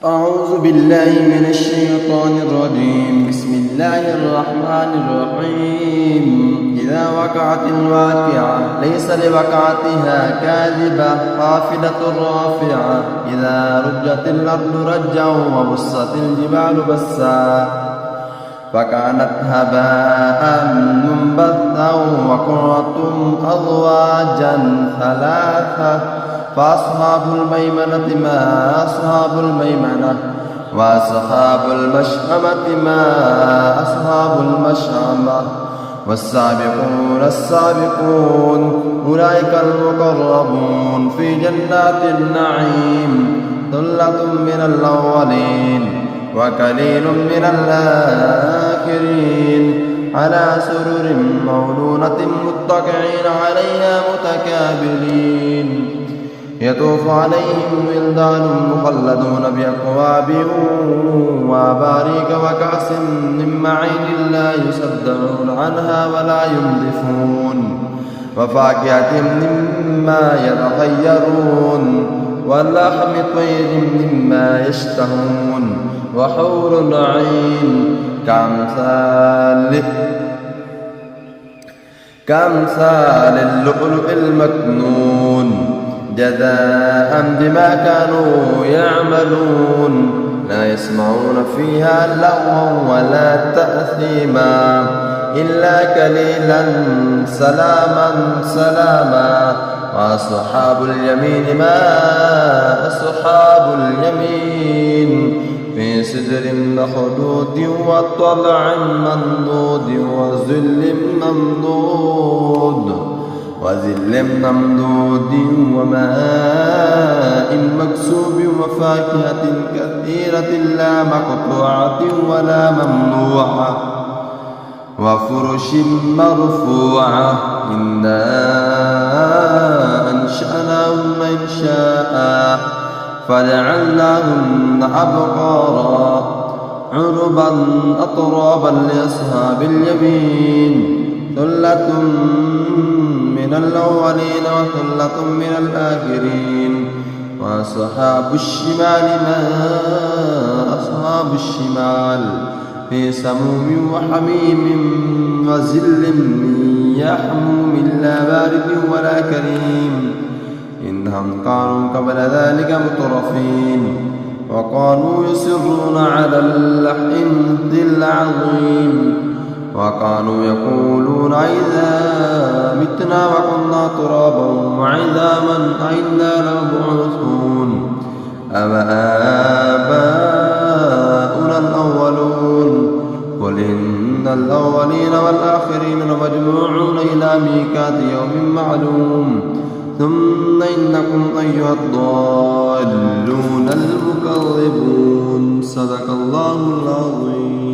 أعوذ بالله من الشيطان الرجيم. بسم الله الرحمن الرحيم. إذا وقعت الواقعة ليس لوقعتها كاذبة خافضة رافعة إذا رجت الأرض رجا وبست الجبال بسا فكانت هباء منبثا وكنتم أزواجا ثلاثة فأصحاب الميمنة ما أصحاب الميمنة وأصحاب المشأمة ما أصحاب المشأمة والسابقون السابقون أولئك المقربون في جنات النعيم ثلة من الأولين وقليل من الآخرين على سرر مولونة متكئين عليها متكابرين يطوف عليهم ولدان مخلدون بأكواب وأباريك وكأس من معين لا يصدعون عنها ولا ينزفون وفاكهة مما يتخيرون ولحم طير مما يشتهون وحور عين كأمثال اللؤلؤ المكنون جزاء بما كانوا يعملون لا يسمعون فيها لغوا ولا تأثيما إلا قليلا سلاما سلاما وأصحاب اليمين ما أصحاب اليمين في سدر مخضود وطلع ممدود وظل ممدود وماء مكسوب وفاكهة كثيرة لا مقطوعة ولا ممنوعة وفرش مرفوعة إنا أنشأناهن إنشاء فجعلناهن أبقارا عربا أطرابا لأصحاب اليمين ثلة من الأولين وثلة من الآخرين وأصحاب الشمال ما أصحاب الشمال في سموم وحميم وظل من يحموم لا بارد ولا كريم إنهم كانوا قبل ذلك مترفين وكانوا يصرون على اللحم العظيم وكانوا يقولون إذا متنا وكنا ترابا وعظاما أئنا لمبعوثون أآباؤنا الأولون قل إن الأولين والآخرين لمجموعون إلى ميقات يوم معلوم ثم إنكم أيها الضالون المكذبون. صدق الله العظيم.